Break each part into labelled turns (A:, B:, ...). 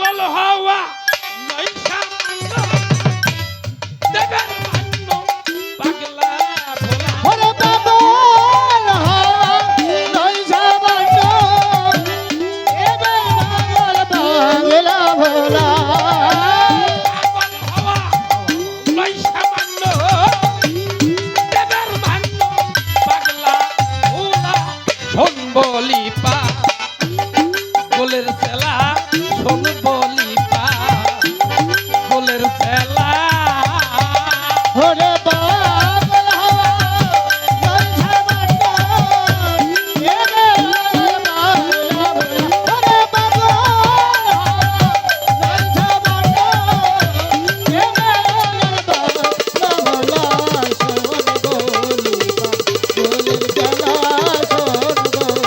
A: পাগল হওয়া নয় সামান্য দেবের মান্য পাগলা ভোলা
B: ওরে পাগল হওয়া নয় সামান্য এদের পাগল পাগলা ভোলা
A: পাগল হওয়া নয় সামান্য দেবের মান্য পাগলা ভোলা শোন বলি পা গোলের সেলা শোন বলি পা গোলের সেলা
B: ওরে পাগল হওয়া নয় সামান্য এদের পাগলা ভোলা ওরে পাগল হওয়া নয় সামান্য এদের পাগলা ভোলা শোন বলি গোলের জ্বালা শোন বলি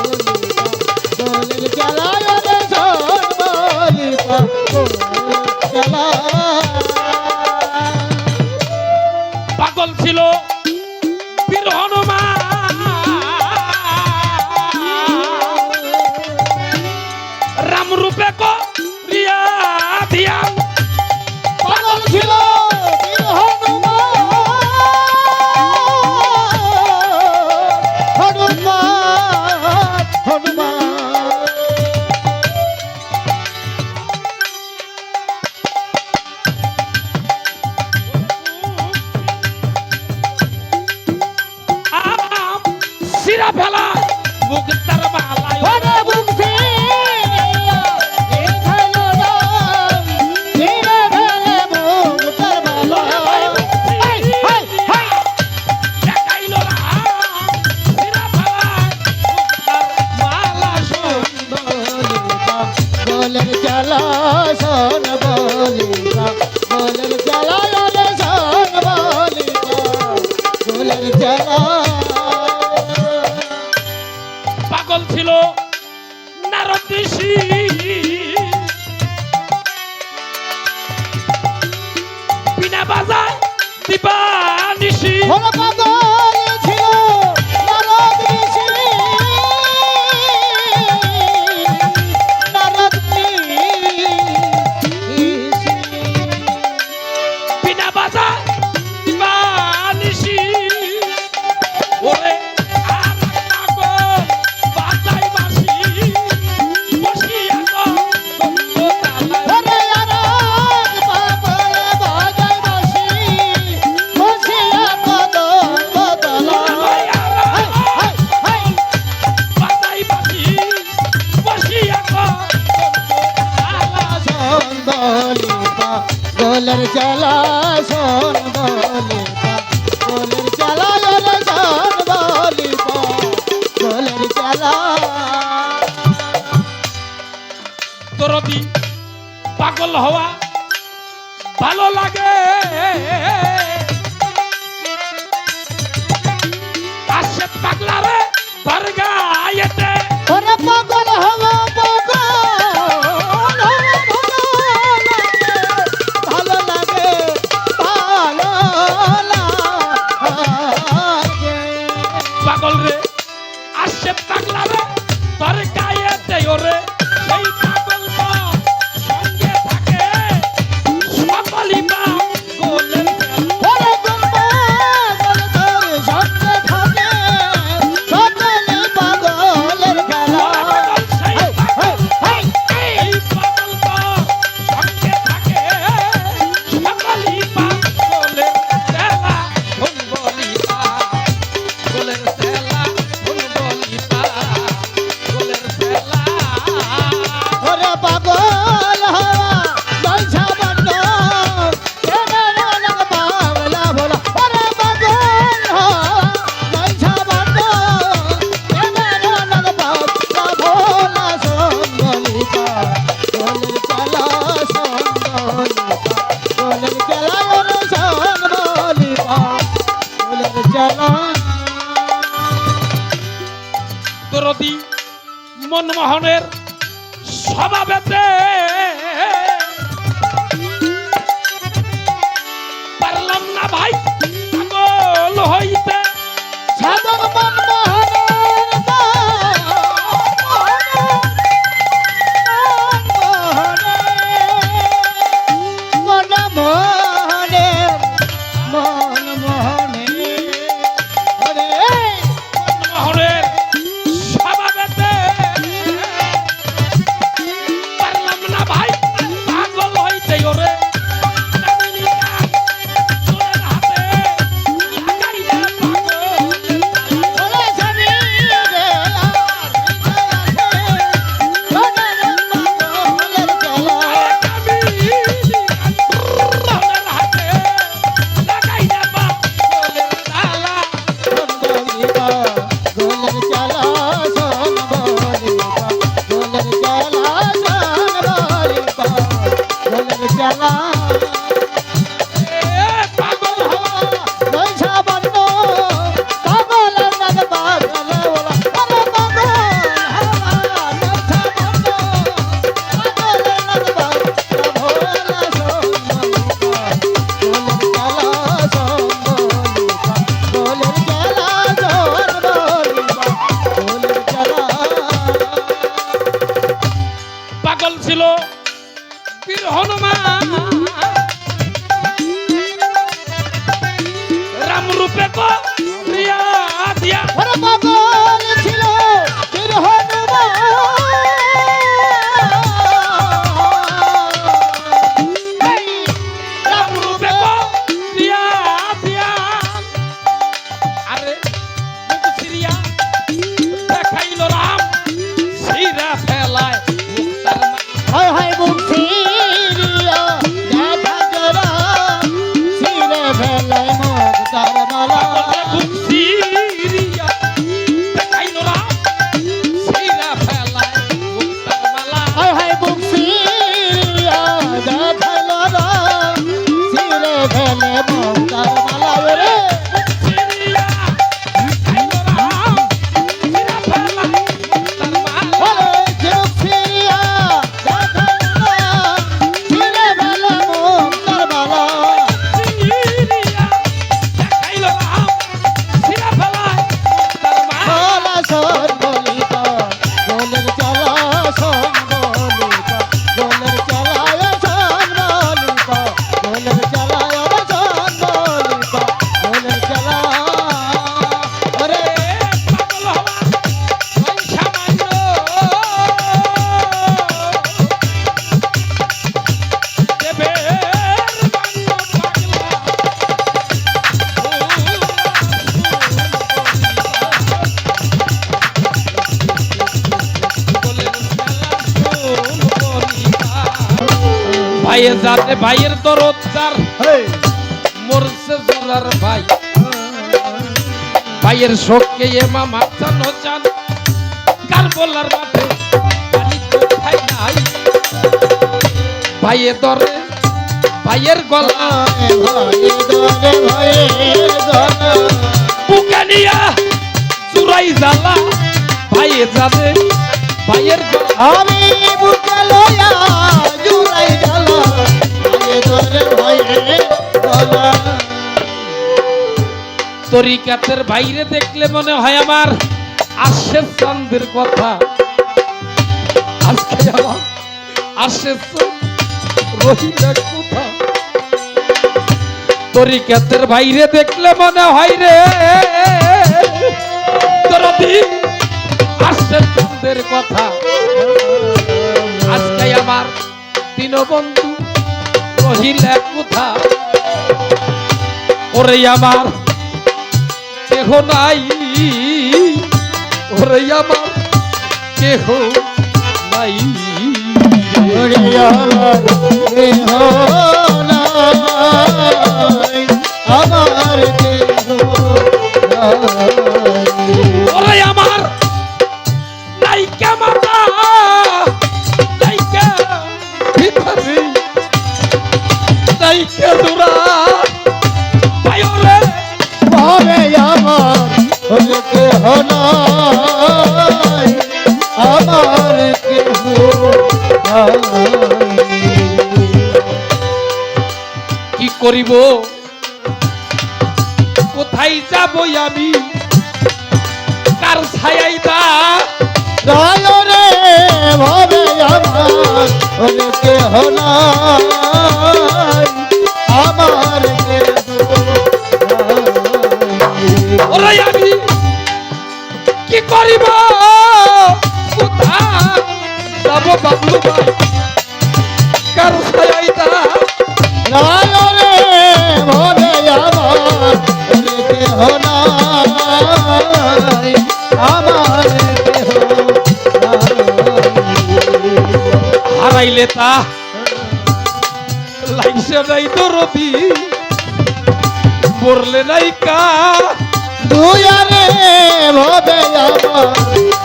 B: গোলের জ্বালা ওরে শোন বলি গোলের জ্বালা
A: পাগল ছিল বীর হনুমান রাম রূপে করিয়া ধ্যান
B: পাগল ছিল বীর হনুমান হনুমান হনুমান
A: আম সিরা ফেলা মুখ তার মালায়
B: ওরে বুঝি এই খেলো রাম ধীরে ধীরে মুখ তার মালা হাই হাই হাই
A: দেখাইল রাম সিরা ফেলা মুখ তার মালা সুন্দর
B: গোলের জ্বালা শোন বলিবা গোলের জ্বালা ওরে শোন বলিবা গোলের জ্বালা
A: পাগল ছিল নারদ ঋষি বিনা বাজায় দিবানিশি
B: ওরে পাগল ছিল নারদ ঋষি নারদ ঋষি
A: বিনা বাজায় দিবানিশি ওরে আর পাগল বাজাই বাসি বসিয়া গো গন্ধ তালায়
B: ওরে আরাম পাগল বাজায় বাঁশি বসিয়া কদম বদলা
A: ওই
B: হাই হাই হাই
A: বাজাই বাসি বসিয়া গো গন্ধ তালায়
B: শোন বলিবা গোলের জ্বালা শোন বলিবা গোলের জ্বালা ওরে শোন বলিবা গোলের জ্বালা
A: দরদি পাগল হওয়া ভালো লাগে আসে পাগলা রে তোর গায়েতে
B: ওরে পাগল হওয়া ভালো লাগে ভালো লাগে
A: পাগল রে আসে পাগলা রে তোর গায়েতে ওরে সেই পাগল তো সঙ্গে থাকে সকলি পা গোলের
B: ওরে পাগল তোর সঙ্গে থাকে সকলে পাগলের খেলা
A: পাগল সেই
B: হাই হাই হাই
A: এই পাগল তো সঙ্গে থাকে সকলি পা গোলের তেলা ফুল বলি পা গোলের তেলা ফুল বলি পা গোলের তেলা
B: ওরে পাগল হওয়া নয় সামান্য এদের অনেক পাগলা ভোলা ওরে পাগল হওয়া নয় সামান্য এদের অনেক পাগলা ভোলা সঙ্গলিকা গোলের চালা সঙ্গলিকা গোলের চালা ওরে সঙ্গলিকা গোলের চালা
A: দরদি মনমোহনের স্বভাবেতে পারলাম না ভাই পাগল হইতে
B: সাধক মনমোহনের মনমোহনের
A: পাগল ছিল বীর হনুমান রাম রূপে কো প্রিয়া দিয়া
B: ওরে পাগল ছিল বীর হনুমান
A: রাম রূপে কো প্রিয়া দিয়া আরে মুখ সিরিয়া দেখাইল রাম সিরা ফেলায় মুক্তার
B: হায় হায় বুক ফিরিয়া দেখা জরা ছিঁড়ে ফেলে মুক্তার মালা
A: মুখ সিরিয়া দেখাইল রাম সিরা ফেলায় মুক্তার মালা
B: হায় হায় বুক ফিরিয়া দেখা জরা ছিঁড়ে ফেলে মুক্তার মালা রে
A: সিরিয়া দেখাইল রাম সিরা ফেলায় মুক্তার মালা
B: ওরে বুক ফিরিয়া দেখা জরা ছিঁড়ে ফেলে মুক্তার মালা
A: সিরিয়া দেখাইল রাম সিরা ফেলায় মুক্তার মালা
B: চলা সর বলিতা গোলের চলা সন বলিতা গোলের চলায় সন বলিতা গোলের চলায় সন বলিতা গোলের চলা
A: ওরে পাগল হওয়া সামান্য দেবের বান্য পাগলা ভাইয়ের যাতে ভাইয়ের দরদ যার মরছে জোরার ভাই ভাইয়ের শোককে এ মামা জানো জান কার বলার মাঠে পানি কোথায় নাই ভাইয়ের দরে ভাইয়ের গলা
B: ভয়ে দরে ভয়ে দরে
A: বুকে নিয়া চুরাই জ্বালা ভাইয়ে যাবে ভাইয়ের গলা
B: আমি বুকে লয়া জুড়াই জ্বালা ভয়ে দরে ভয়ে গলা
A: তরিকাতের বাইরে দেখলে মনে হয় আমার আসে চাঁদের কথা আজকে আমার আসে রহিলা কোথা তরিকাতের বাইরে দেখলে মনে হয় রে দরদি আসে চাঁদের কথা আজকে আমার দীনবন্ধু রহিলা কোথা ওরে আমার কেহ নাই ওরে আমার কেহ নাই
B: ওরে আমার দেহ নাই আমার দেহ নাই
A: ওরে আমার নাইকা মাতা নাইকা ভিতরে নাইকা দূরা পায়রে
B: ভাবে আমার ওরে দেহ নাই আমার দেহ নাই
A: কি করিব কোথায় যাব আমি কার ছায়াই দা
B: দয়ারে ভাবে আমার ওরে দেহ নাই আমার দেহ নাই
A: ওরে আমি কি করিব কোথায় যাব বাবলু ভাই কার ছায়াই দা
B: রায়রে ভরে আমার ওরে দেহ নাই আমার দেহ নাই
A: হারাইলে তা লাইসে নাই দরদি মরলে নাই কা
B: দুয়ারে ভবে আমার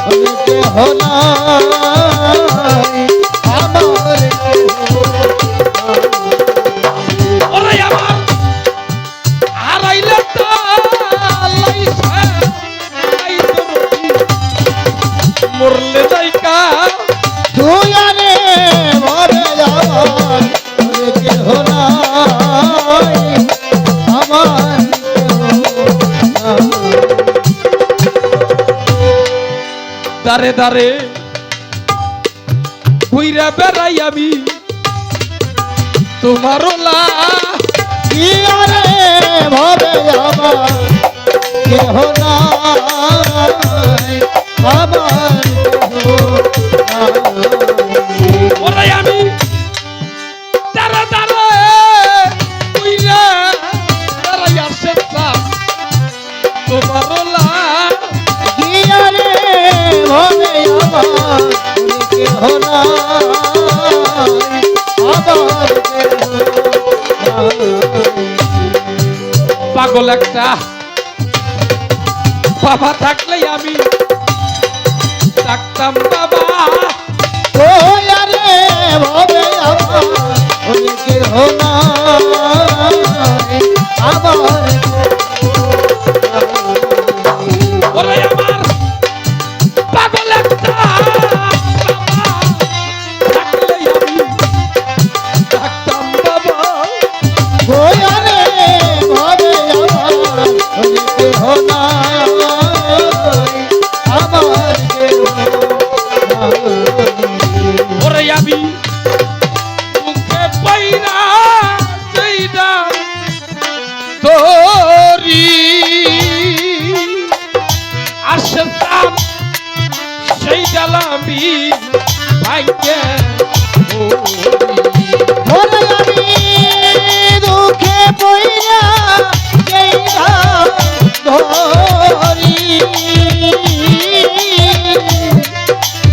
B: ওরে দেহ নাই আমার দেহ
A: ওরে আমার হারাইলে তা লাইসে নাই দরদি মরলে নাই কা
B: দুয়ারে ভরে আমার ওরে দেহ নাই আমার দেহ নাই
A: দারে দারে ঘুইরা বেড়াই আমি তোমারও লা
B: কি আরে ভবে আমার কেহ নাই আমার
A: ওরে আমি দাঁড়া দাঁড়া ঘুইরা বেড়াই আসে তোমারও লা
B: কি আরে ভবে আমার কেহ নাই আমার
A: পাগল একটা বাবা থাকলে আমি থাকতাম বাবা
B: ও আরে ভবে আমার কেহ নাই আমার
A: ওরে আমার পাগল একটা বাবা থাকলে আমি থাকতাম বাবা
B: গোয়ারে ভাবে আমার কেহ নাই আমার কেহ নাই
A: ওরে আমি মুখে পাইরা সেইটা তোরি আসতাম সেই ডালামি ভাইকে
B: ওরে আমি দুঃখে পইরা যেইরা ধরি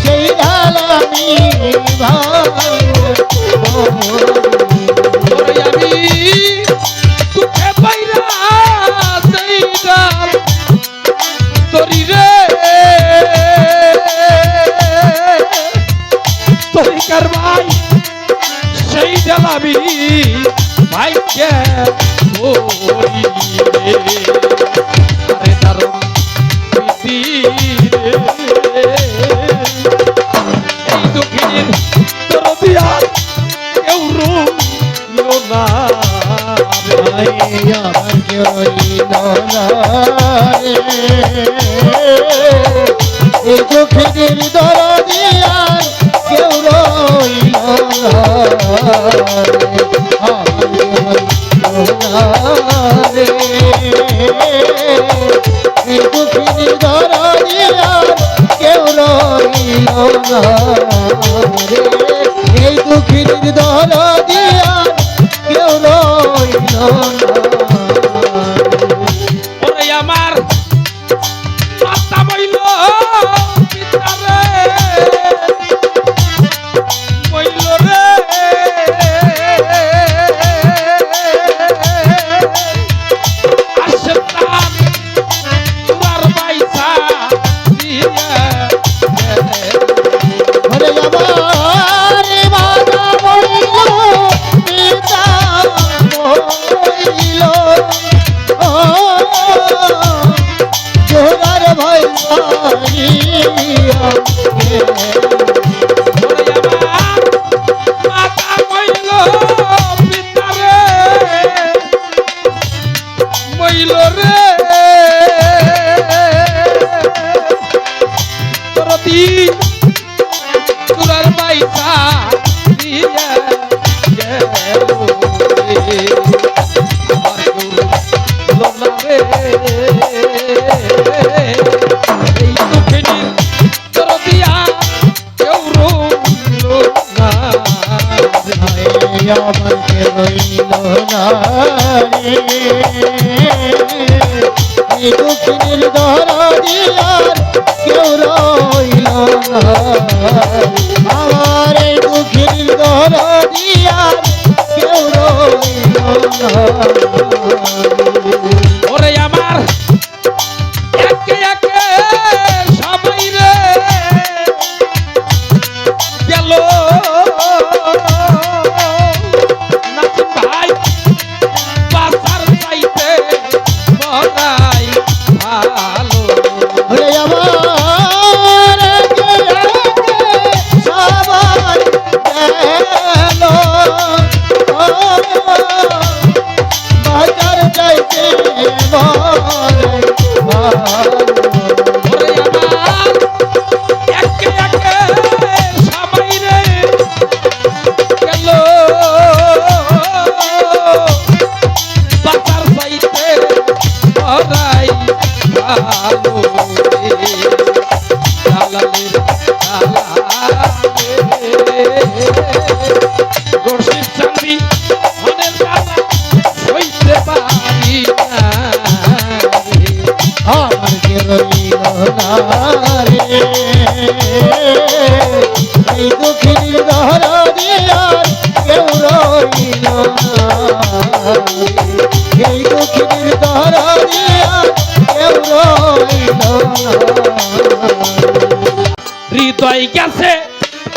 B: সেই ডালামি ভাই
A: ওরে আমি মুখে পাইরা সেইটা তোরি রে তরিকার ভাই সেই ডালামি ভাইকে ওরি রে আরে দারুণ প্রীতি রে এই দক্ষিণের তোর দিয়ার কেউ রইল না রে
B: আমার কেউ না এই দুঃখের দরদিয়ার কেউ রইল এই দুঃখের দরদিয়ার কেউ রইল এই দুঃখের দরদিয়ার কেউ রইল
A: ওরে আমার মাথা মইল পিতারে মইল রে আসতাম তোমার বাইসা দিয়া
B: ওরে আমার বাবা বইল পিতা বইল ও জোরার ভাই
A: ওরে আমার মাথা মইল পিতারে মইল রে তোরতি তুরার বাইসা দিয়া গেল রে আমার কেউ রইল না রে এই দুঃখিনী তোর দিয়া কেউ রইল না রে
B: আমার কে রইল না রে এই দুঃখের দরদিয়ার কেউ রইল না আমার এই দুঃখের দরদিয়ার কেউ রইল না
A: ওরে আমার একে একে সবাই রে গেল নাচ ভাই বাসার চাইতে বলাই ভালো
B: ওরে আমার সবাই গেল
A: গেল বাতার চাইতে পরাই ভালো রে দালালের দালালে রশিদ চাঁদি মনের জ্বালা সইতে পারি না রে
B: আমার যে রইল না রে এই দুঃখিনীর দহরদে আর কেউ রইল না এই দুঃখিনীর দহরদে আর কেউ রইল না
A: হৃদয় গেছে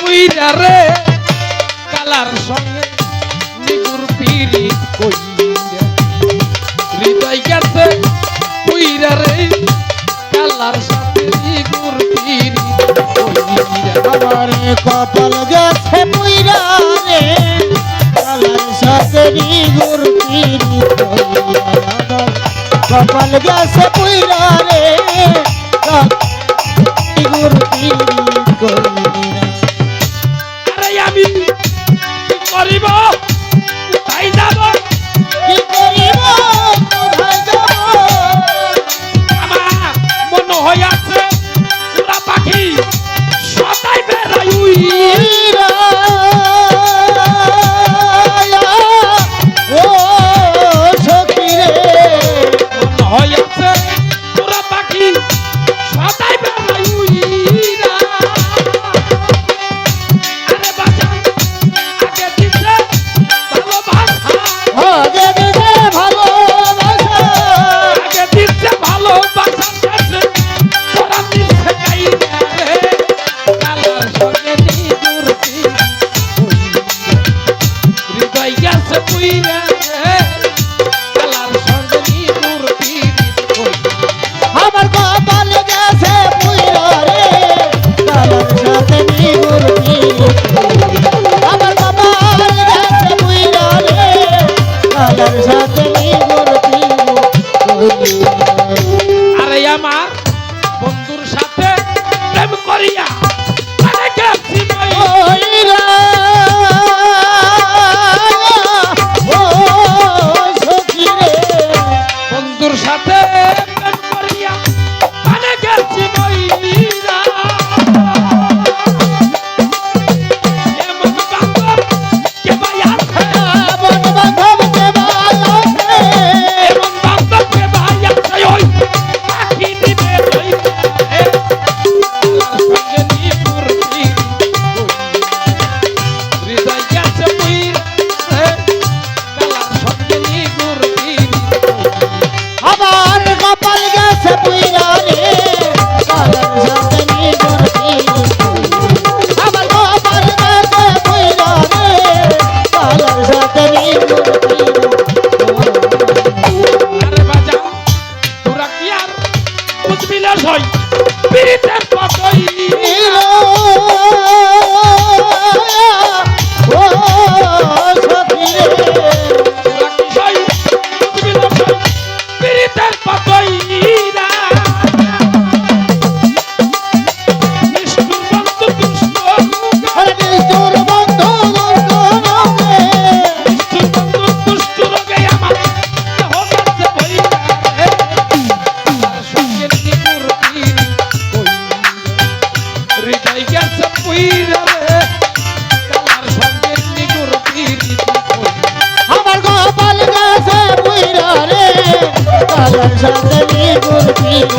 A: উইরা রে কালার সঙ্গে নিগুর পিরিত কইরা হৃদয় গেছে উইরা রে কালার সাথে নিগুর পিরিত কইরা
B: আমার কপাল গেছে পুইরা রে কালার সাথে নিগুর পিরিত কইরা আমার কপাল গেছে পুইরা রে নিগুর পিরিত কইরা
A: আরে আমি কি করিব কোথায় যাব
B: কি করিব কোথায় যাব
A: আমার মনে হয় আছে উড়া পাখি সদাই বেড়াই
B: পুইরা ও সখী রে
A: মনে হয় আছে উড়া পাখি সদাই বেড়াই আরে বাজান আগে দিছে ভালোবাসা
B: আগে দিছে ভালোবাসা
A: আগে দিছে ভালোবাসা শেষে তোরা দিছে কাইরা রে কালার সঙ্গে নিদুর হৃদয় গেছে পুইরা রে কালার সঙ্গে নিদুর
B: আমার কপাল গেছে পুইরা রে কালার সাথে নিগুর পিরিত আমার কপাল গেছে পুইরা রে কালার সাথে নিগুর পিরিত
A: আরে আমার বন্ধুর সাথে প্রেম করিয়া আরে গেছি মই
B: ওইরা ও সখী রে
A: বন্ধুর সাথে প্রেম করিয়া আরে গেছি মইরা এমন বান্ধব কে ভাই আছে
B: বন বান্ধব কে ভালো আছে
A: এমন বান্ধব কে ভাই আছে ওই পাখি নিবে লইয়া রে কালার সঙ্গে নিপুর হৃদয় গেছে পুইরা রে কালার সঙ্গে নিপুর
B: আমার কপাল গেছে পুইরা রে কালার সাথে নিগুর পিরিত আমার কপাল গেছে পুইরা রে কালার সাথে নিগুর পিরিত
A: আরে বাজা তোরা কি আর বুঝবি না সই পিরিতের পাতই
B: ও সখী রে
A: তোরা কি সই বুঝবি না সই পিরিতের পাতই না নিষ্ঠুর বন্ধু দুষ্ট
B: আরে তোর বন্ধু গঙ্গে
A: নিষ্ঠুর বন্ধু দুষ্ট রোগে আমার দেহ গেছে ভইরা রে তার সঙ্গে নিপুর হৃদয় গেছে পুইরা রে কালার সঙ্গে নিগুর পিরিত
B: আমার কপাল গেছে পুইরা রে কালার সাথে নিগুর পিরিত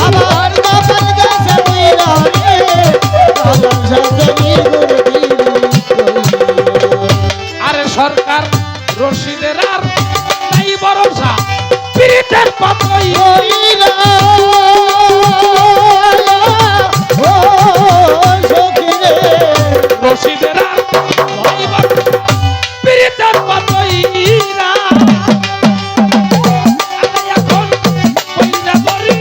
B: আমার কপাল গেছে পুইরা রে কালার সাথে নিগুর পিরিত
A: আরে সরকার রশিদের আর নাই ভরসা পিরিতের পাতই
B: পুইরা ও সখী রে
A: রশিদের আর নাই ভরসা পিরিতের পাতই না আরে এখন কইরা বরি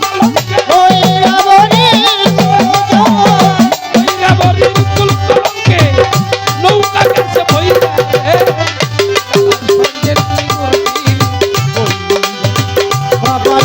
A: কলঙ্কে
B: ওইরা বনি
A: কইরা বরি কুল কলঙ্কে নৌকা গেছে ভইরা রে কালার সঙ্গে নিগুর পিরিত
B: কপাল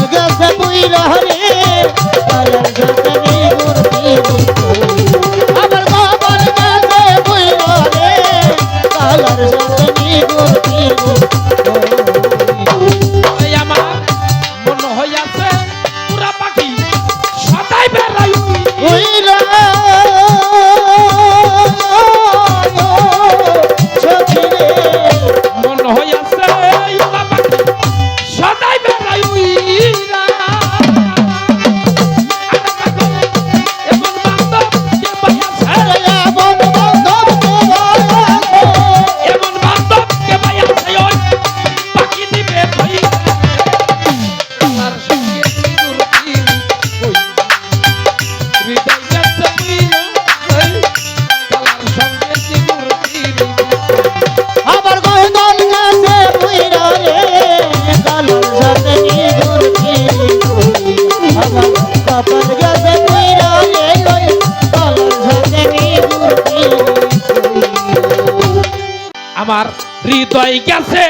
A: আমার হৃদয় গেছে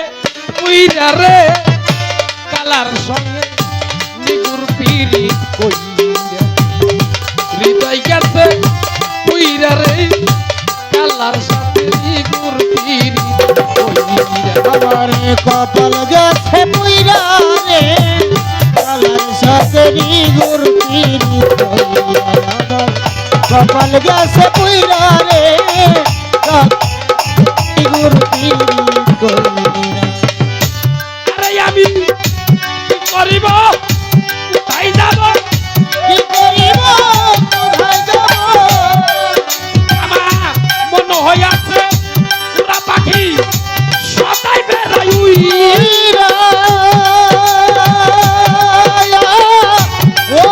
A: উইরা রে কালার সঙ্গে নিগুর পিরি কইরা হৃদয় গেছে উইরা রে কালার সাথে নিগুর পিরি কইরা
B: আমার কপাল গেছে পুইরা রে কালার সাথে গুর পিরি কইরা আমার কপাল গেছে পুইরা রে গুর পিরি কইরা
A: আরে আমি কি করিব কোথায় যাব
B: কি করিব কোথায় যাব
A: আমার মন হইয়াছে পুরা পাখি সদাই বেড়াই
B: পুইরা ও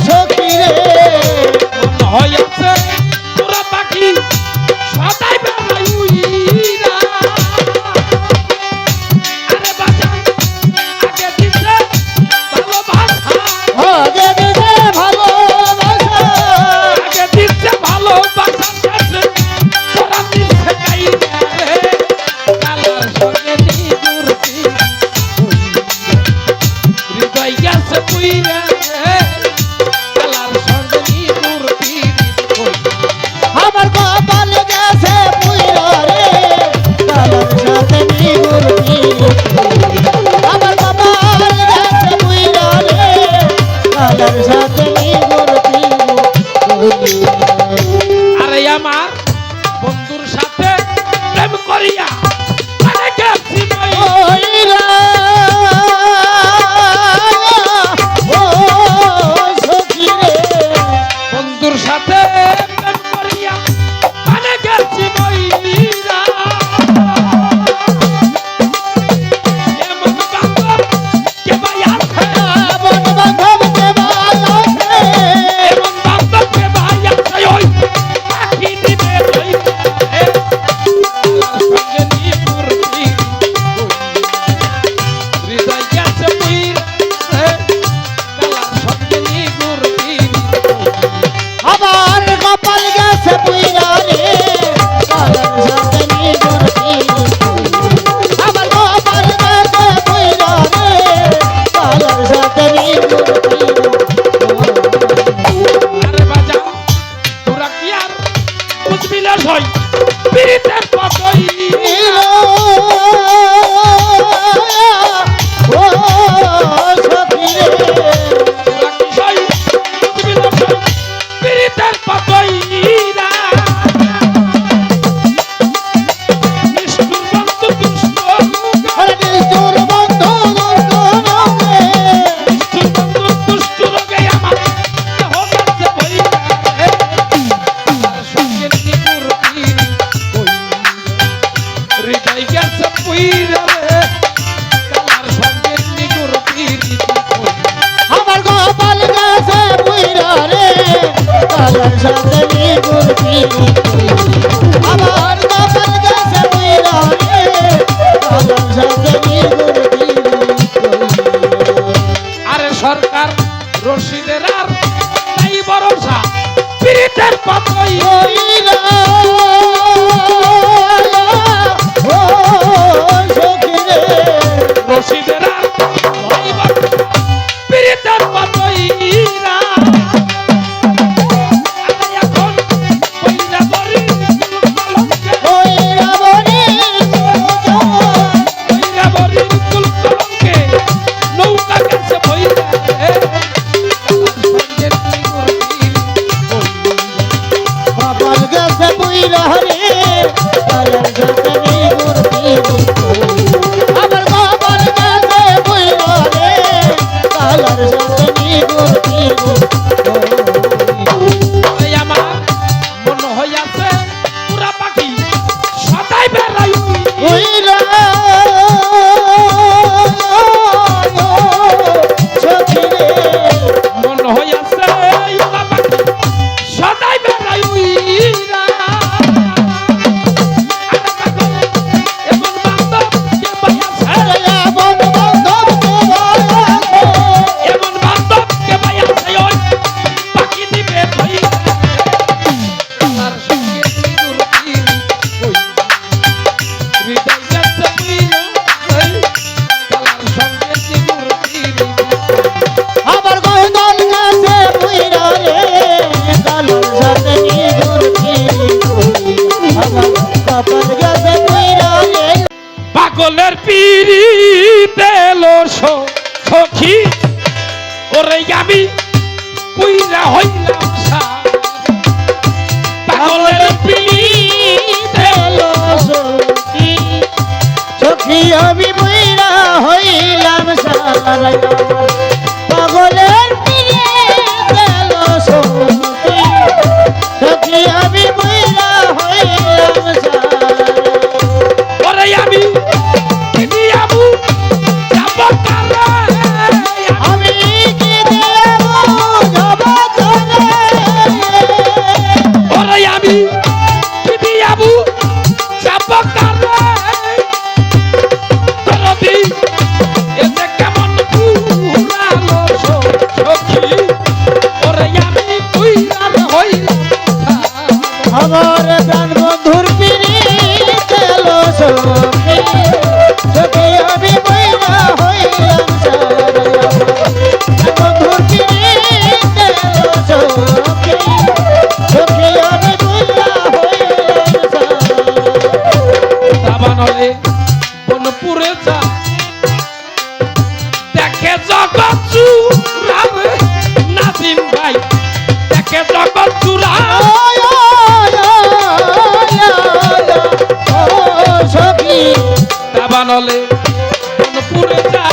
B: সখী রে
A: মন হইয়াছে পুরা পাখি সদাই বেড়াই আরে বাজা আগে দিছে ভালোবাসা
B: আগে দিছে ভালোবাসা
A: আগে দিচ্ছে ভালোবাসা শেষে তোরা দিচ্ছে কাইরা রে কালার সঙ্গে নিগুর হৃদয় গেছে পুইরা রে কালার সঙ্গে নিগুর
B: আমার কপাল গেছে পুইরা রে কালার সাথে নিগুর আমার কপাল গেছে পুইরা রে কালার সাথে নিগুর
A: আরে আমার বন্ধুর সাথে প্রেম করিয়া আরে গেছি মই
B: ওইরা ও সখী রে
A: বন্ধুর সাথে প্রেম করিয়া আরে গেছি মই নীরা এমন বান্ধব কে ভাই আছে
B: বন বান্ধব কে ভালো
A: এমন বান্ধব কে ভাই আছে ওই পাখি নিবে ওই সঙ্গে নিপুর হৃদয় গেছে পুইরা কালার সঙ্গে নিপুর
B: আমার কপাল গেছে পুইরা রে কালার সাথে নিগুর আমার কপাল গেছে পুইরা রে কালার সাথে নিগুর
A: আরে বাজা তোরা কি আর বুঝবি না সই পিরিতের পাতই
B: ও সখী রে
A: তোরা কি সই বুঝবি না সই পিরিতের পাতই রা নিষ্ঠুর বন্ধু দুষ্ট
B: আরে তোর বন্ধু দুর্গমে
A: নিষ্ঠুর বন্ধু দুষ্ট রোগে আমার দেহ কাছে ভরিয়া তার সঙ্গে নিগুর পিড়ি দেল সখী ওরে আমি পুইরা হইলাম পাগলের পিড়ি দেল
B: সখী সখী আমি বইরা হইলাম সারা পাগলের পিড়ে গেল সখী সখী আমি বইরা হইলাম সারা
A: ওরে আমি কি আবু যাব কারে
B: আমি কি দেব যাব তোরে
A: ওরে আমি কি আবু যাব কারে তোরদি এতে কেমন পুরালো সখী ওরে আমি পুইরা হইলাম
B: আমার প্রাণ বন্ধুর পিড়ে গেল সখী সখী আমি বইরা হইলাম সারা বন্ধুর পিড়ে গেল সখী সখী আমি বইরা হইলাম সারা
A: দাবানলে বনপুরে যা দেখে জগৎ চুরাবে নাজিম ভাই দেখে জগৎ চুরা
B: সখী
A: দাবানলে বনপুরে যা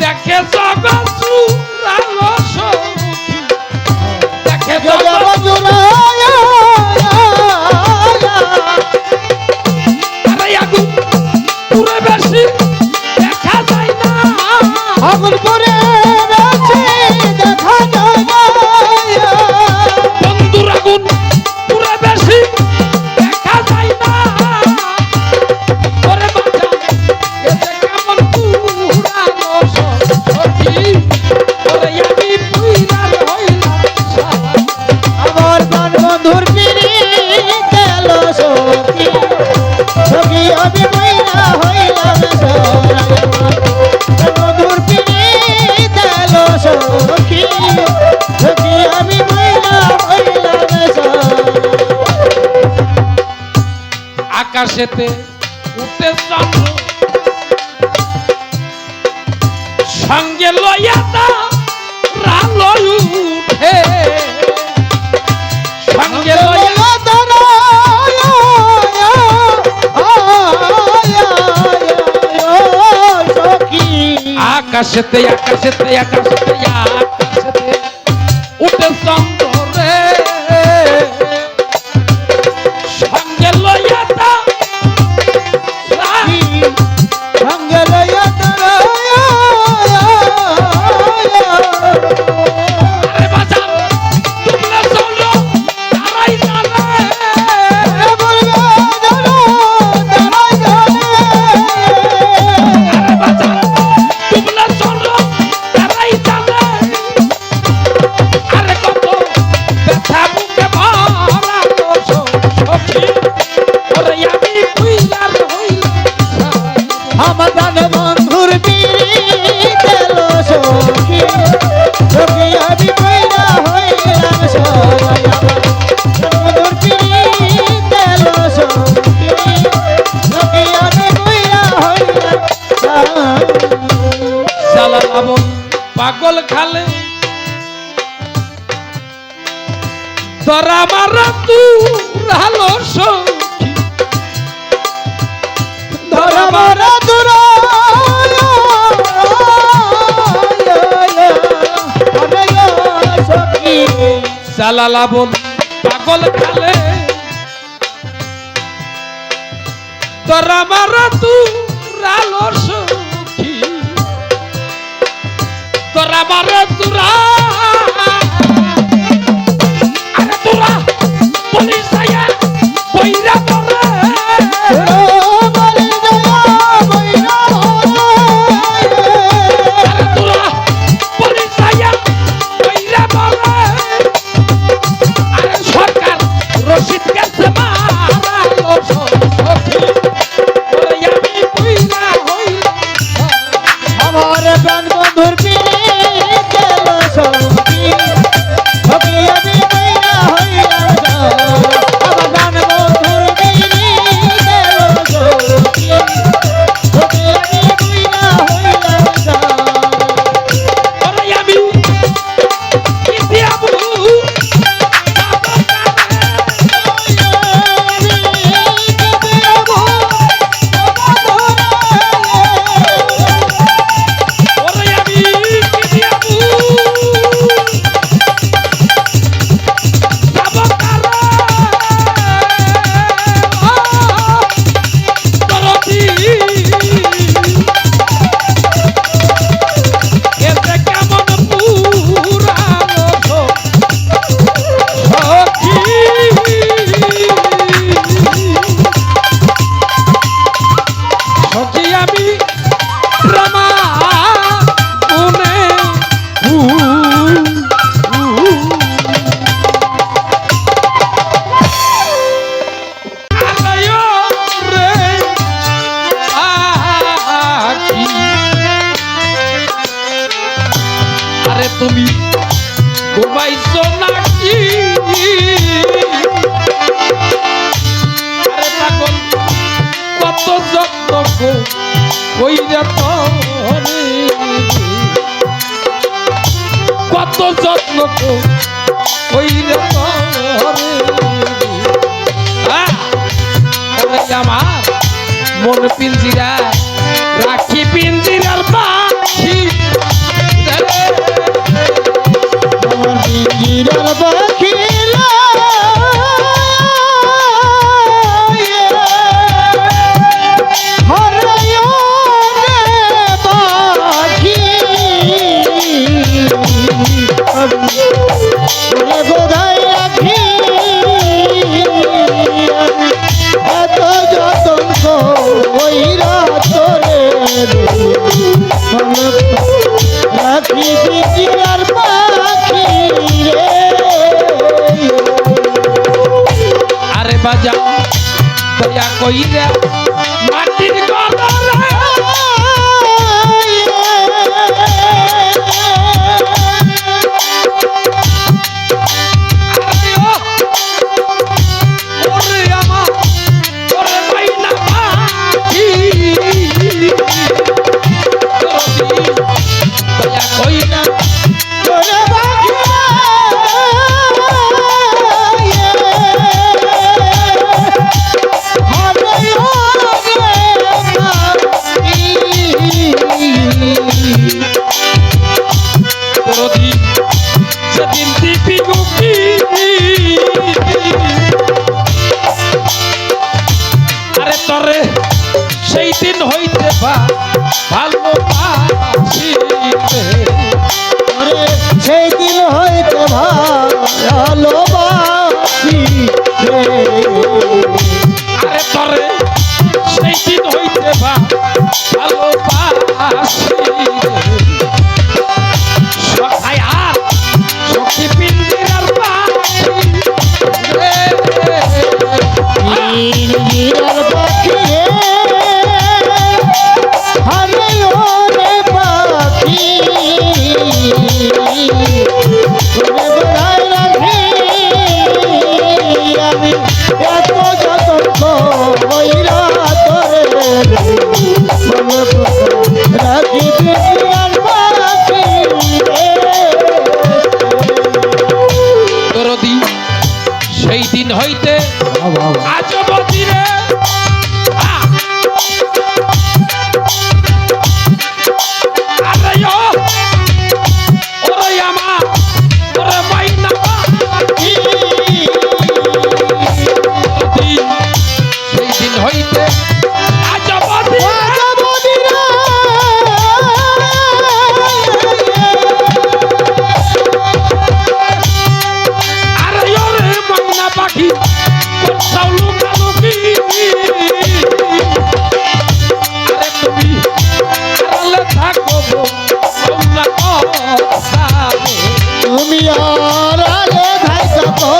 A: দেখে জগৎ চুরালো সখী দেখে জগৎ আরে আগুন পুরে বেশি দেখা যায় না
B: আগুন করে আছে দেখা যায় না
A: বন্ধুর আগুন পুরে বেশি দেখা যায় না ওরে বাঁচা এতে কেমন পুরানো সখী ওরে আমি পুইরার হইলাম সারা
B: আমার প্রাণ বন্ধুর পিড়ে গেল সখী সখী আমি বইরা হইলাম সারা বন্ধুর পিড়ে গেল সখী সখী আমি বইরা হইলাম সারা
A: আকাশেতে উঠে চন্দ্র সঙ্গে লইয়া তা রালয় উঠে সঙ্গে লইয়া আকাশেতে আকাশেতে আকাশেতে আকাশেতে উঠে চন্দ্র রে সঙ্গে লইয়া তা আরে বাজার তোমরা চলো তারাই জানে আরে বাজার তোমরা চলো তারাই জানে আরে কত ব্যথা বুকে ভরা সখী ওরে আমি পুইলার হইলাম
B: আমার প্রাণ বন্ধুর পিড়ে গেল সখী সখী আমি বইরা হইলাম সারা বন্ধুর পিড়ে গেল সখী সখী আমি বইরা হইলাম সারা
A: সালা লাবণ পাগল খালে ধরা মারা তু রালো সখী ধরা মারা সালা লাবণ পাগল খালে ধরা মারা তু রালো সখী ধরা মারা তুরা আরে তোরা পুলিশ আয়া বইরা তোরা আরে তোরা পুলিশ আয়া বইরা তোরা আরে সরকার রশিদ গেছে মারালো সখী ওরে আমি পুইরা হইলাম
B: আমার প্রাণ বন্ধুর পিড়ে গেল সখী
A: যত্ন কইরা তরে ওরে আমার মন পিঞ্জিরা রাখি পিঞ্জিরার পাখি
B: আমার পিঞ্জিরার পাখি কোথায় রাখি এত যতন কইরা তোরে রাখি পিঞ্জিরার পাখি রে
A: আরে বাজা দয়া কইরা মাটির গলারে সেদিন দীপি গুপি আরে তরে সেই দিন হইতে ভালোবাসি
B: আরে সেই দিন হইতে ভালোবাসি রে
A: আরে তরে সেই দিন হইতে ভালোবাসি সখায় আর সখী পিঞ্জিরার পাখি
B: পিঞ্জিরার পাখি রে আরে ওরে পাখি তোরে কোথায় রাখি আমি এত যতন কইরা তোরে রাখি পিঞ্জিরার পাখি রে
A: দরদি সেই দিন হইতে আজ বদিরে আরে ওরে আমার ওরে মাইনা পাখি সেই দিন হইতে আজ বদিরে আরে ওরে মাইনা পাখি কোথাও লুকালুকি আরে তুমি আড়ালে থাকো তোমরা কথা
B: তুমি আর আগে থাকো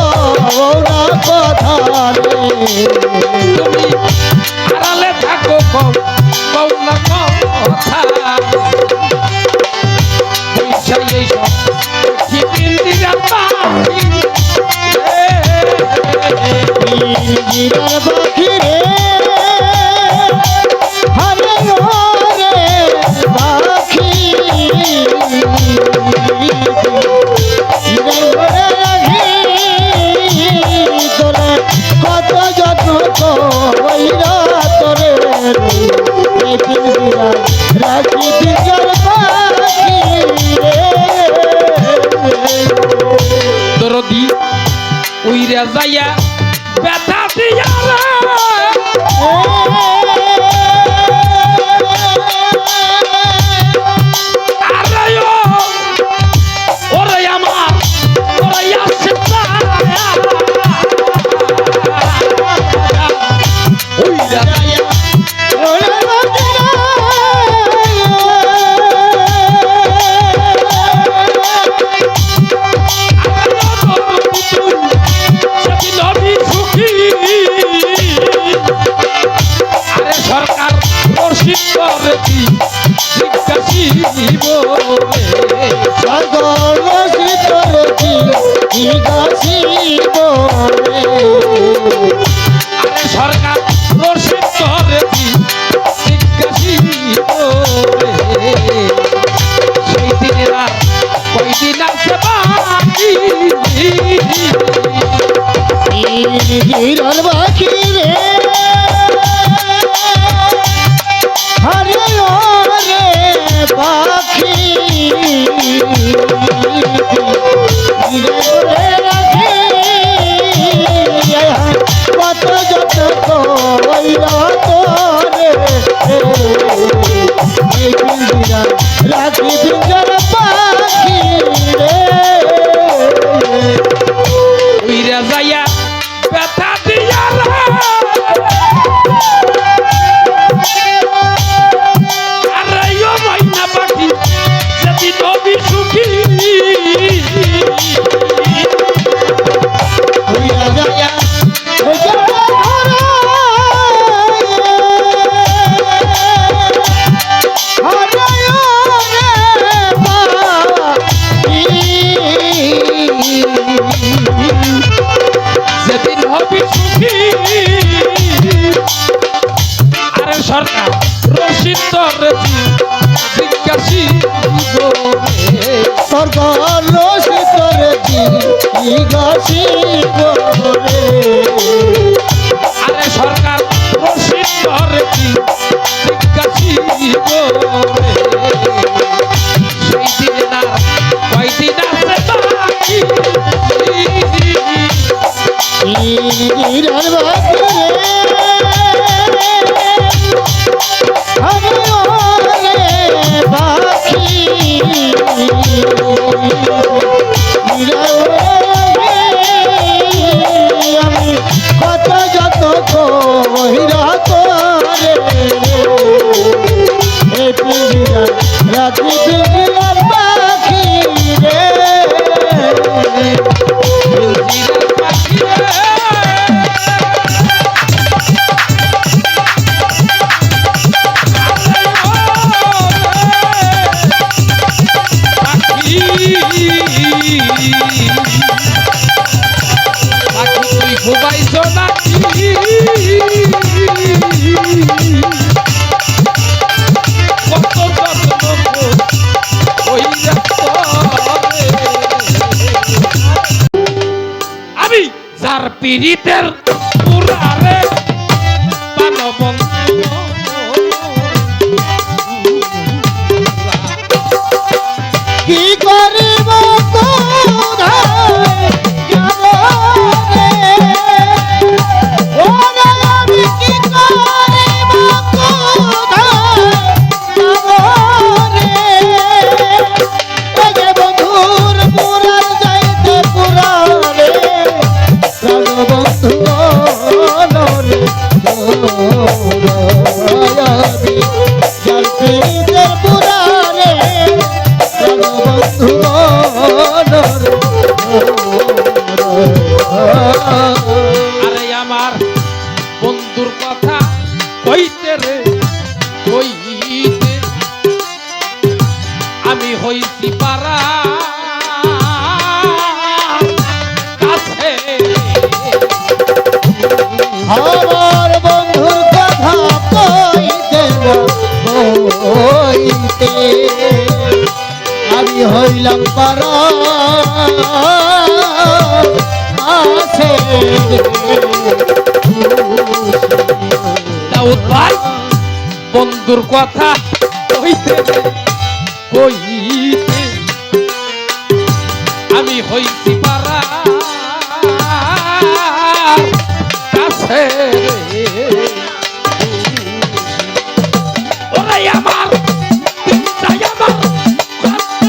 B: না কথা রে
A: তুমি আড়ালে থাকো তোমরা কথা পয়সা এইসব কি পিঞ্জিরার পাখি
B: পিঞ্জিরার পাখি রে আরে ওরে পাখি পিঞ্জিরার ঘরে রাখি তোরে কত যত্ন কইরা তোরে এই পিঞ্জিরা রাখি পিঞ্জিরার পাখি রে
A: দরদি উইরা যাইয়া ব্যথা দিয়া আরে ওরে আমার ওরে আসছে উইরা যাইয়া সেদিন আমি সুখী আরে সরকার প্রসিদ্ধ করেছি জিজ্ঞাসী বলে
B: সাগর শীতলতি গাছি হিরণ পাখি রে হরে ও রে পাখি হিরে বলে রাখি কত যত কইরা তোরে এই পিঞ্জিরা রাখি পিঞ্জর পাখি রে
A: উইরা যাইয়া ব্যথা দিয়া রে আরে ও মাইনা পাখি যদি নবী সুখী
B: উইরা যায়া ওজরা ধরা হরে ও রে পাখি
A: যেদিন হবি সুখী আরে সরকার রশিদ তোরে জিজ্ঞাসি
B: স্বর্গ রসি করে জিজ্ঞাসি করে
A: আরে সরকার রশিদ তোরে জিজ্ঞাসি সেই দিন না কয়দিন আছে বাকি
B: হিরণ বাকি রে হরে ও রে পাখি হিরণ রে আমি কত যত কইরা তোরে এই পিঞ্জিরা রাখি পিঞ্জিরার পাখি রে
A: জিরার পাখি রে তুই ঘুমাইছ নাকি কত যত্ন কইরা তোরে। আমি যার পীড়িতের পুরারে বানবন্ধু
B: কি করিব কোথায় যাব রে ও রে আমি কি করিব কোথায় যাব রে এই যে বন্ধুর পুরার যাইতে পুরারে প্রাণ বন্ধু নরে আমি যাইতে পুরারে বন্ধু
A: আরে আমার বন্ধুর কথা কইতে রে কইতে আমি হইছি পারা কাছে
B: আমার বন্ধুর কথা কইতে কইতে আমি হইলাম পারা আছে
A: দাউদ ভাই বন্ধুর কথা কইতে রে কইতে আমি হইছি পারা কাছে ওরে আমার চিন্তায় আমার কাঁদতে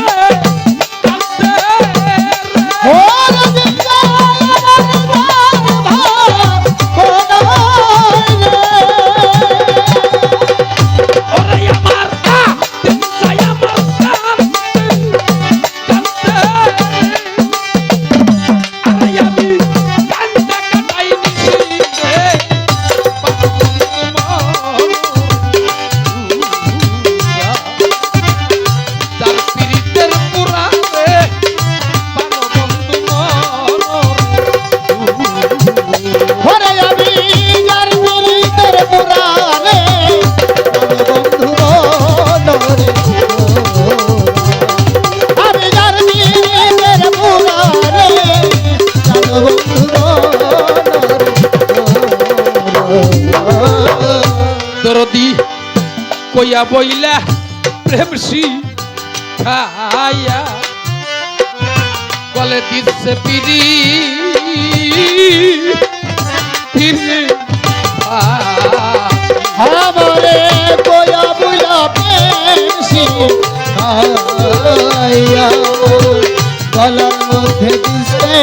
A: কাঁদতে রে।
B: ওরে দিশা
A: ওরে আমার চিন্তায় আমার কাঁদতে কাঁদতে রে। আরে আমি কান্দা কাটাই নিছি রে কইয়া বইলা প্রেম শিখাইয়া বলে দিচ্ছে পিরি ফিরে
B: আমারে কোয়া বুলা পেশি আয়া গলার মধ্যে দিছে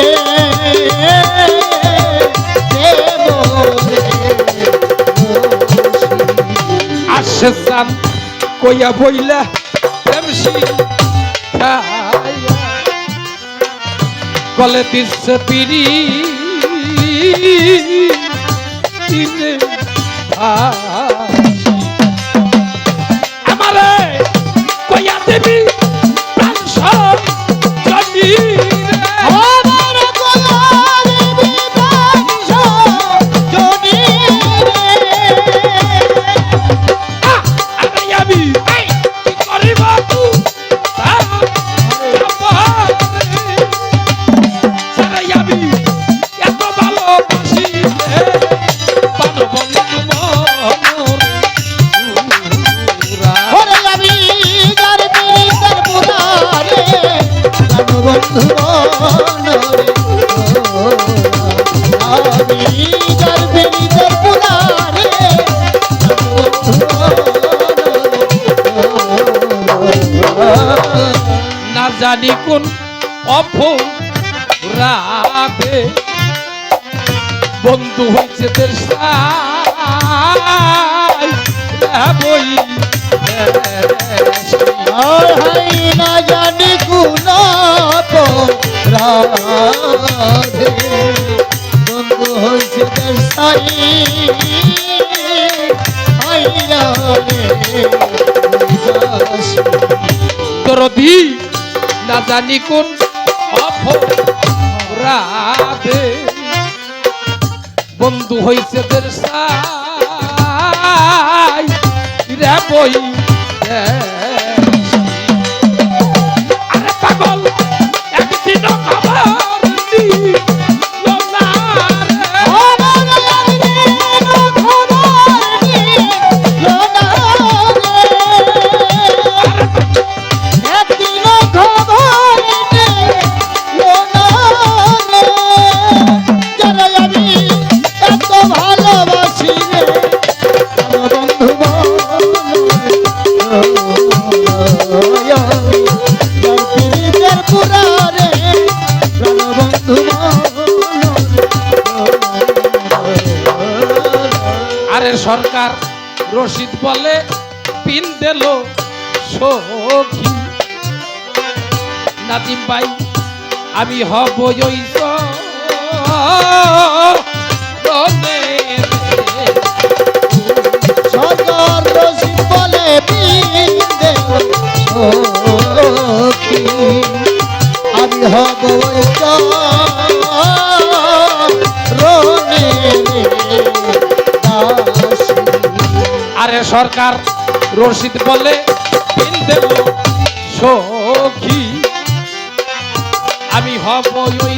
A: আসে সান কইয়া বইলা প্রেম শিখাইয়া বলে দিচ্ছে পিরি ফিরে আমারে কইয়া দেবী প্রাণ সব জানি রে
B: আমার গলা দিবি বাংশ জনি
A: আরে আমি কি করিব তুই সারা আমি এত ভালোবাসি রে পান বন্ধু
B: ওরে আমি গার পিরিতের পুরারে গান বন্ধু মনরে আমি গার পিরিতের পুরারে গান বন্ধু মনরে
A: না জানি কোন অপরাধে বন্ধু হয়েছে দের সাই বই
B: হাই না জানি কোন রাধে বন্ধু হয়েছে দেশাই
A: দরদি না জানি কোন অপরাধে বন্ধু হয়েছে দের সাই বই আরে পাগল একদিন খবর দিল না রে।
B: ভালোবাসি রে বন্ধু পুরারে বন্ধু
A: আরে সরকার রশিদ বলে পিন দিল সখী নাজিম ভাই আমি হব ওই
B: সরকার রসিদ বলে বিন্দে সখী আমি হব রনে দাসী
A: আরে সরকার রশিদ বলে পিন দিল সখী আমি হব ওই